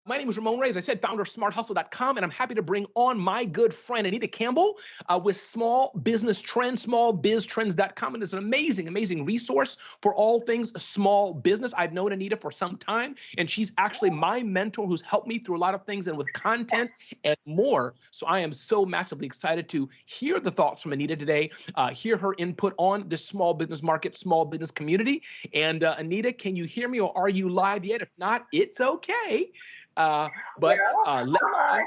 My name is Ramon Reyes. I said founder of smarthustle.com, and I'm happy to bring on my good friend Anita Campbell with Small Business Trends, smallbiztrends.com. And it's an amazing, amazing resource for all things small business. I've known Anita for some time, and she's actually my mentor who's helped me through a lot of things and with content and more. So I am so massively excited to hear the thoughts from Anita today, hear her input on the small business market, small business community. And Anita, can you hear me or are you live yet? If not, it's okay. Uh, but Well, let I'm me know. all right.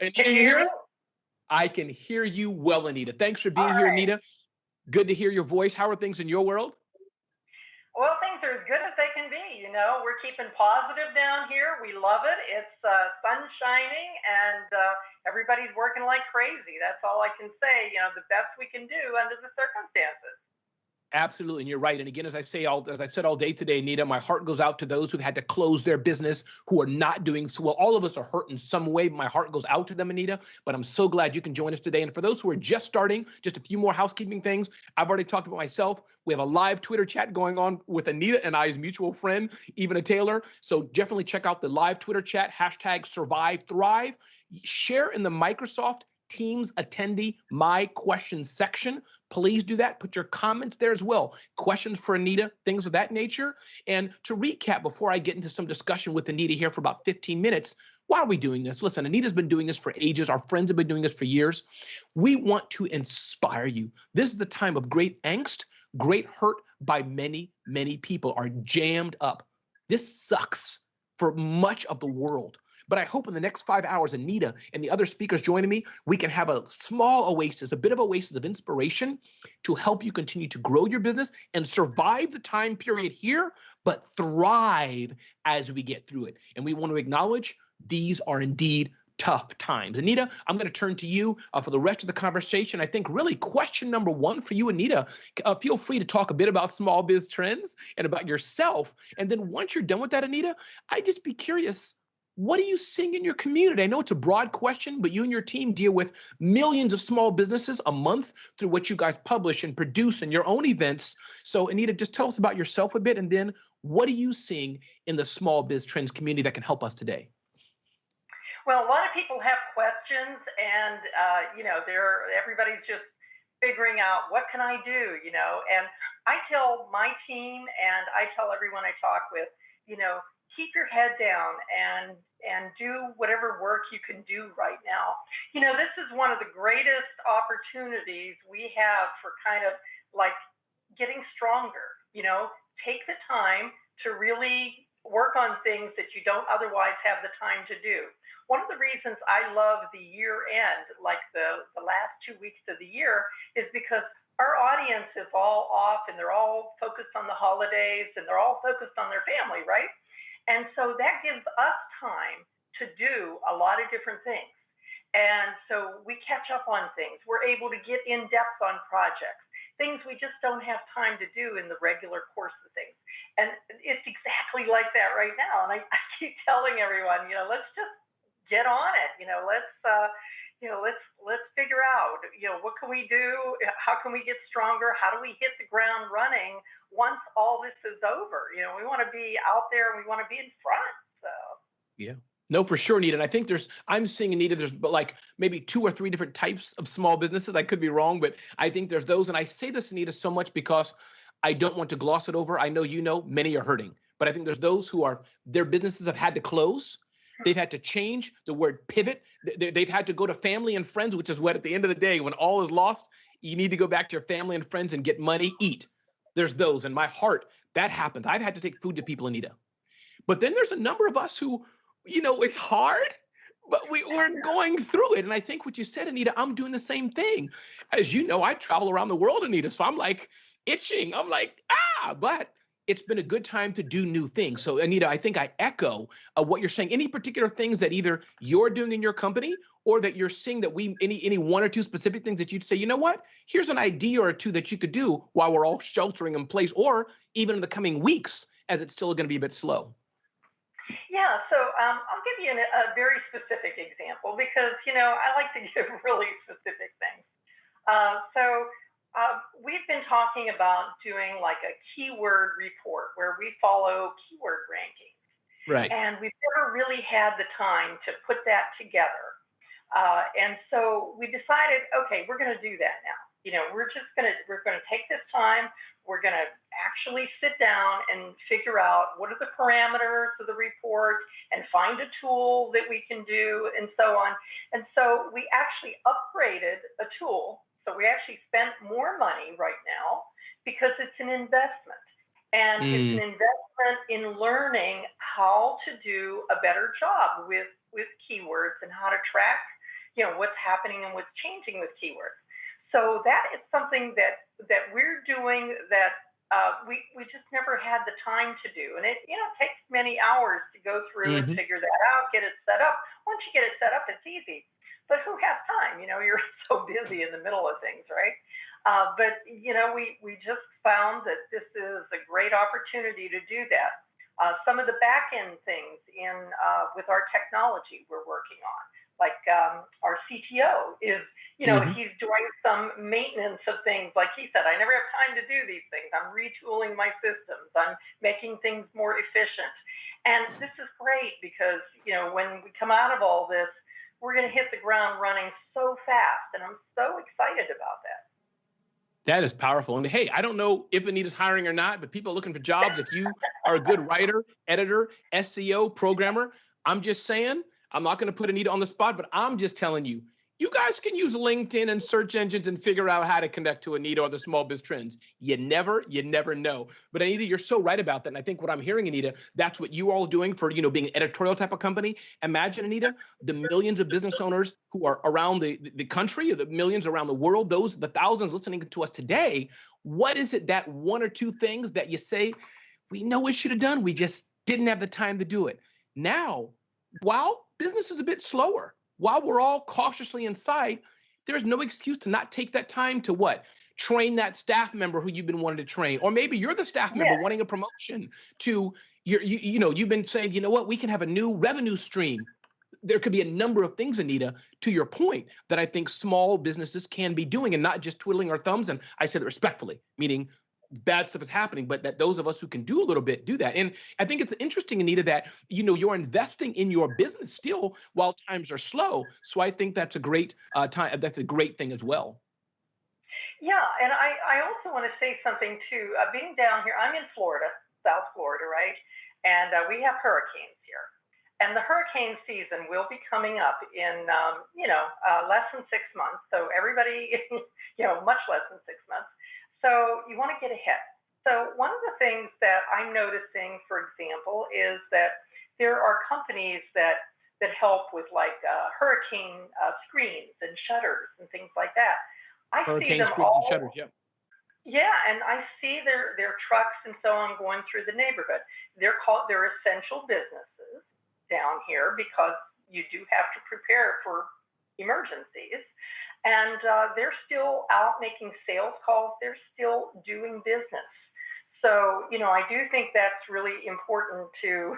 Anita, Can can you you hear hear me? us? I can hear you well, Anita. Thanks for All being here, right. Anita. Good to hear your voice. How are things in your world? Well, things are as good as they can be. We're keeping positive down here. We love it. It's sun shining, and everybody's working like crazy. That's all I can say. The best we can do under the circumstances. Absolutely, and you're right. And again, as I've said all day today, Anita, my heart goes out to those who've had to close their business, who are not doing so well. All of us are hurt in some way. My heart goes out to them, Anita. But I'm so glad you can join us today. And for those who are just starting, just a few more housekeeping things. I've already talked about myself. We have a live Twitter chat going on with Anita and I's mutual friend, Eva Taylor. So definitely check out the live Twitter chat, hashtag Survive Thrive. Share in the Microsoft Teams attendee My Questions section. Please do that. Put your comments there as well. Questions for Anita, things of that nature. And to recap, before I get into some discussion with Anita here for about 15 minutes, why are we doing this? Listen, Anita's been doing this for ages. Our friends have been doing this for years. We want to inspire you. This is the time of great angst, great hurt by many, many people are jammed up. This sucks for much of the world. But I hope in the next 5 hours, Anita and the other speakers joining me, we can have a small oasis, a bit of oasis of inspiration to help you continue to grow your business and survive the time period here, but thrive as we get through it. And we want to acknowledge these are indeed tough times. Anita, I'm going to turn to you for the rest of the conversation. I think really question number one for you, Anita, feel free to talk a bit about small biz trends and about yourself. And then once you're done with that, Anita, I'd just be curious, what are you seeing in your community? I know it's a broad question, but you and your team deal with millions of small businesses a month through what you guys publish and produce and your own events. So, Anita, just tell us about yourself a bit, and then what are you seeing in the small biz trends community that can help us today? Well, a lot of people have questions, and everybody's just figuring out what can I do. And I tell my team, and I tell everyone I talk with, you know, keep your head down and do whatever work you can do right now. This is one of the greatest opportunities we have for kind of like getting stronger. Take the time to really work on things that you don't otherwise have the time to do. One of the reasons I love the year end, like the last 2 weeks of the year, is because our audience is all off and they're all focused on the holidays and they're all focused on their family, right? And so that gives us time to do a lot of different things. And so we catch up on things. We're able to get in depth on projects, things we just don't have time to do in the regular course of things. And it's exactly like that right now. And I keep telling everyone, let's just get on it. Let's figure out, what can we do? How can we get stronger? How do we hit the ground running once all this is over? We want to be out there and we want to be in front. So. Yeah. No, for sure, Anita. And I think I'm seeing, Anita, there's like maybe two or three different types of small businesses. I could be wrong, but I think there's those. And I say this, Anita, so much because I don't want to gloss it over. I know many are hurting, but I think there's those who their businesses have had to close. They've had to change the word pivot. They've had to go to family and friends, which is what at the end of the day, when all is lost, you need to go back to your family and friends and get money, eat. There's those. In my heart, that happens. I've had to take food to people, Anita. But then there's a number of us who, it's hard, but we're going through it. And I think what you said, Anita, I'm doing the same thing. As you know, I travel around the world, Anita. So I'm like itching. I'm like, but it's been a good time to do new things. So Anita, I think I echo what you're saying. Any particular things that either you're doing in your company or that you're seeing that any one or two specific things that you'd say, you know what, here's an idea or two that you could do while we're all sheltering in place, or even in the coming weeks as it's still going to be a bit slow. Yeah, so I'll give you a very specific example because, I like to give really specific things. We've been talking about doing like a keyword report where we follow keyword rankings. Right. And we've never really had the time to put that together. And so we decided, okay, we're going to do that now. We're going to take this time. We're going to actually sit down and figure out what are the parameters of the report and find a tool that we can do and so on. And so we actually upgraded a tool. So we actually spent more money right now because it's an investment. And it's an Mm, investment in learning how to do a better job with keywords and how to track, what's happening and what's changing with keywords. So that is something that we're doing that we just never had the time to do, and it takes many hours to go through and hmm. figure that out, get it set up. Once you get it set up, it's easy. But who has time? You're so busy in the middle of things, right? But we just found that this is a great opportunity to do that. Some of the back end things in with our technology we're working on, like our CTO is, Hmm. he's doing some maintenance of things. Like he said, I never have time to do these things. I'm retooling my systems. I'm making things more efficient. And this is great because, when we come out of all this, we're going to hit the ground running so fast. And I'm so excited about that. That is powerful. And hey, I don't know if Anita's hiring or not, but people are looking for jobs. If you are a good writer, editor, SEO, programmer, I'm just saying, I'm not going to put Anita on the spot, but I'm just telling you, you guys can use LinkedIn and search engines and figure out how to connect to Anita or the small biz trends. You never know. But Anita, you're so right about that. And I think what I'm hearing, Anita, that's what you all are doing for, being an editorial type of company. Imagine, Anita, the millions of business owners who are around the country, the millions around the world, the thousands listening to us today. What is it, that one or two things that you say, we know we should have done, we just didn't have the time to do it? Now, while business is a bit slower, while we're all cautiously inside, there's no excuse to not take that time to what? Train that staff member who you've been wanting to train. Or maybe you're the staff member Yeah. wanting a promotion to you've been saying, what, we can have a new revenue stream. There could be a number of things, Anita, to your point, that I think small businesses can be doing and not just twiddling our thumbs. And I say that respectfully, meaning bad stuff is happening, but that those of us who can do a little bit do that. And I think it's interesting, Anita, that you're investing in your business still while times are slow. So I think that's a great time. That's a great thing as well. Yeah, and I also want to say something too. Being down here, I'm in Florida, South Florida, right? And we have hurricanes here. And the hurricane season will be coming up in, less than 6 months. So everybody, much less than 6 months. So you want to get ahead. So one of the things that I'm noticing, for example, is that there are companies that help with like hurricane screens and shutters and things like that. I see Hurricane them screens and all. shutters. Yeah. Yeah, and I see their trucks and so on going through the neighborhood. They're essential businesses down here because you do have to prepare for emergencies. And they're still out making sales calls. They're still doing business. So, I do think that's really important to,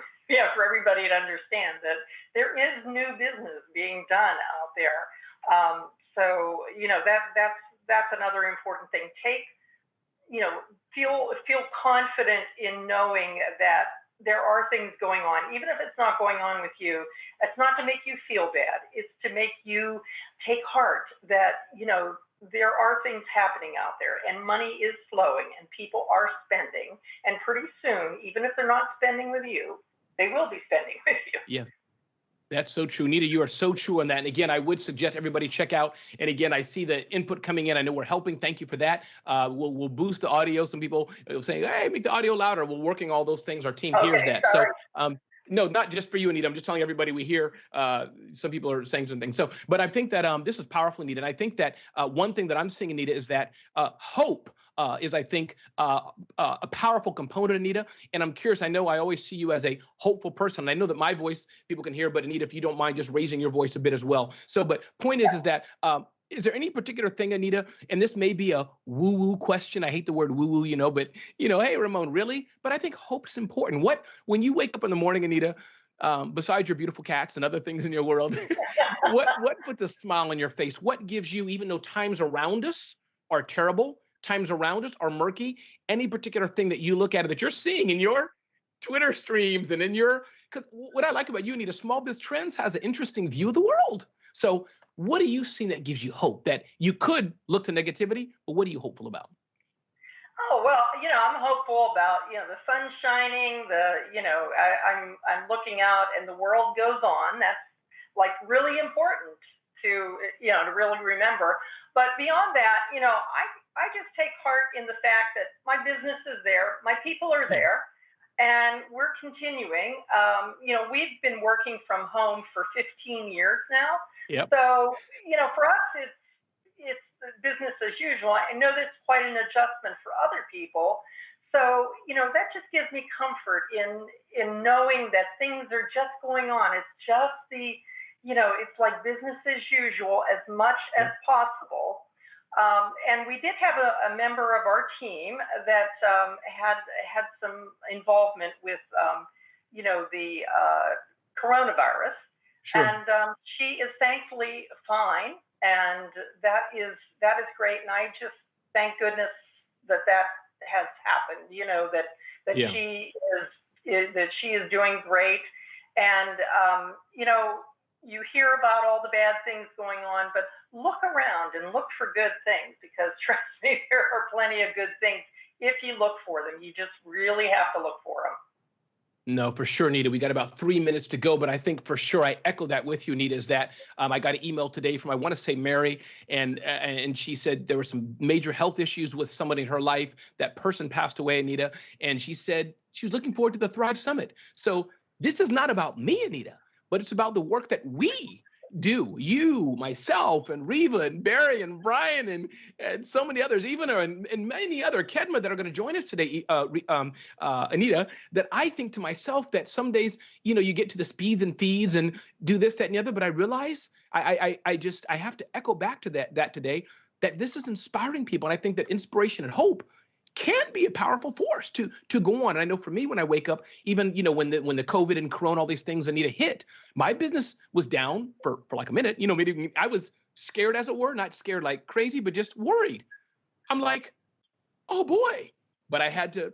for everybody to understand that there is new business being done out there. So, that's another important thing. Feel confident in knowing that there are things going on, even if it's not going on with you. It's not to make you feel bad. It's to make you take heart that, there are things happening out there and money is flowing and people are spending. And pretty soon, even if they're not spending with you, they will be spending with you. Yes. That's so true. Nita, you are so true on that. And again, I would suggest everybody check out. And again, I see the input coming in. I know we're helping. Thank you for that. We'll boost the audio. Some people will say, hey, make the audio louder. We're working all those things. Our team hears Okay, that. So sorry. no, not just for you, Anita. I'm just telling everybody we hear. Some people are saying some things. So, but I think that this is powerful, Anita. And I think that one thing that I'm seeing, Anita, is that hope is, I think, a powerful component, Anita. And I'm curious. I know I always see you as a hopeful person. And I know that my voice people can hear, but Anita, if you don't mind just raising your voice a bit as well. So, but point is that is there any particular thing, Anita? And this may be a woo-woo question. I hate the word woo-woo, but hey, Ramon, really? But I think hope's important. When you wake up in the morning, Anita, besides your beautiful cats and other things in your world, what puts a smile on your face? What gives you, even though times around us are terrible, times around us are murky, any particular thing that you look at that you're seeing in your Twitter streams and in your because what I like about you, Anita, Small Biz Trends has an interesting view of the world. So what do you see that gives you hope that you could look to negativity, but what are you hopeful about? Oh, well, I'm hopeful about, the sun shining, I'm looking out and the world goes on. That's like really important to really remember. But beyond that, I just take heart in the fact that my business is there, my people are Hmm. there, and we're continuing. We've been working from home for 15 years now. Yep. So, for us, it's business as usual. I know that's quite an adjustment for other people. So, that just gives me comfort in knowing that things are just going on. It's just it's like business as usual as much as Yeah. possible. And we did have a member of our team that had some involvement with the coronavirus, Sure. and she is thankfully fine, and that is great. And I just thank goodness that has happened. That Yeah. she is doing great, and you hear about all the bad things going on, but look around and look for good things, because trust me, there are plenty of good things if you look for them. You just really have to look for them. No, for sure, Anita. We got about 3 minutes to go, but I think for sure I echo that with you, Anita. Is that I got an email today from, I want to say, Mary, and she said there were some major health issues with somebody in her life. That person passed away, Anita, and she said she was looking forward to the Thrive Summit. So this is not about me, Anita, but it's about the work that we do. You, myself, and Reva, and Barry, and Brian, and so many others, even and many other Kedma that are going to join us today, Anita, that I think to myself that some days, you get to the speeds and feeds and do this, that, and the other, but I realize I have to echo back to that today, that this is inspiring people. And I think that inspiration and hope can be a powerful force to go on. And I know for me, when I wake up, even when the COVID and Corona, all these things, Anita, hit, my business was down for like a minute. Maybe I was scared, as it were, not scared like crazy, but just worried. I'm like, oh boy, but I had to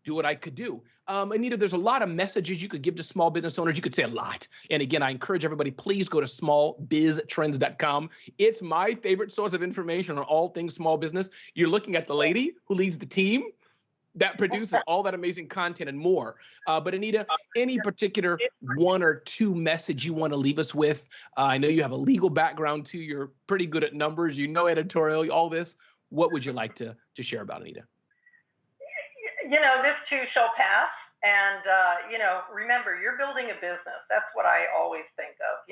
do what I could do. Anita, there's a lot of messages you could give to small business owners. You could say a lot. And again, I encourage everybody, please go to smallbiztrends.com. It's my favorite source of information on all things small business. You're looking at the lady who leads the team that produces all that amazing content and more. But Anita, any particular one or two message you want to leave us with? I know you have a legal background too. You're pretty good at numbers, editorial, all this. What would you like to share about, Anita? This too shall pass. And, remember, you're building a business. That's what I always think of.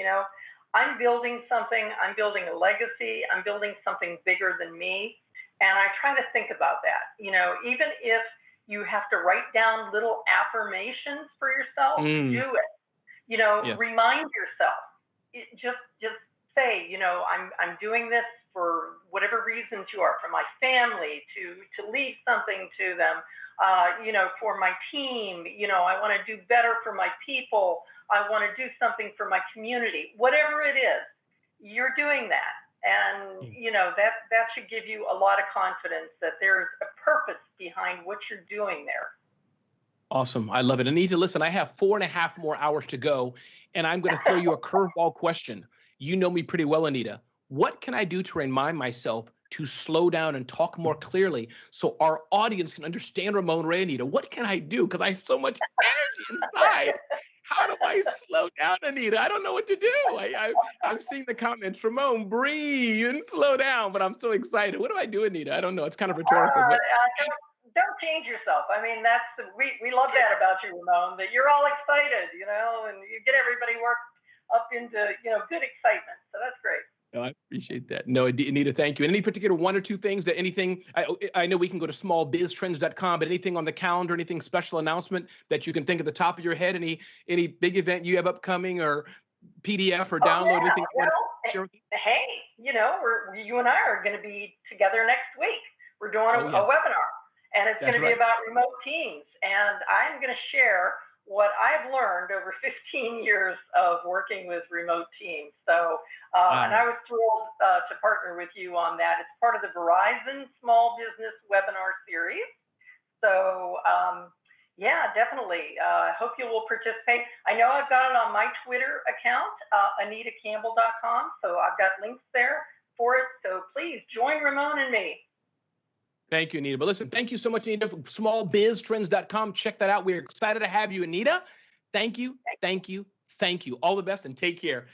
I'm building something, I'm building a legacy, I'm building something bigger than me. And I try to think about that. Even if you have to write down little affirmations for yourself, Mm, do it. yes. Remind yourself. Just say, I'm doing this for whatever reasons you are, for my family, to leave something to them, for my team. I want to do better for my people. I want to do something for my community. Whatever it is, you're doing that. And that should give you a lot of confidence that there's a purpose behind what you're doing there. Awesome. I love it. Anita, listen, I have 4.5 more hours to go, and I'm going to throw you a curveball question. You know me pretty well, Anita. What can I do to remind myself to slow down and talk more clearly so our audience can understand Ramon Ray, Anita? What can I do? Because I have so much energy inside. How do I slow down, Anita? I don't know what to do. I'm seeing the comments. Ramon, breathe and slow down, but I'm so excited. What do I do, Anita? I don't know. It's kind of rhetorical, but Don't change yourself. I mean, we love that about you, Ramon, that you're all excited, and you get everybody worked up into good excitement. So that's great. no, I appreciate that. No, Anita, thank you. And any particular one or two things that anything, I know we can go to smallbiztrends.com, but anything on the calendar, anything special announcement that you can think at the top of your head, any big event you have upcoming or PDF or Oh download, yeah. anything you want to share with me? Hey, you and I are going to be together next week. We're doing Oh, a yes, webinar, and it's going that's to be right. about remote teams. And I'm going to share what I've learned over 15 years of working with remote teams. So, and I Wow. was thrilled to partner with you on that. It's part of the Verizon Small Business Webinar Series. So, Yeah, definitely. Hope you will participate. I know I've got it on my Twitter account, AnitaCampbell.com. So I've got links there for it. So please join Ramon and me. Thank you, Anita. But listen, thank you so much, Anita, from smallbiztrends.com. Check that out. We're excited to have you, Anita. Thank you, thank you, thank you. All the best and take care.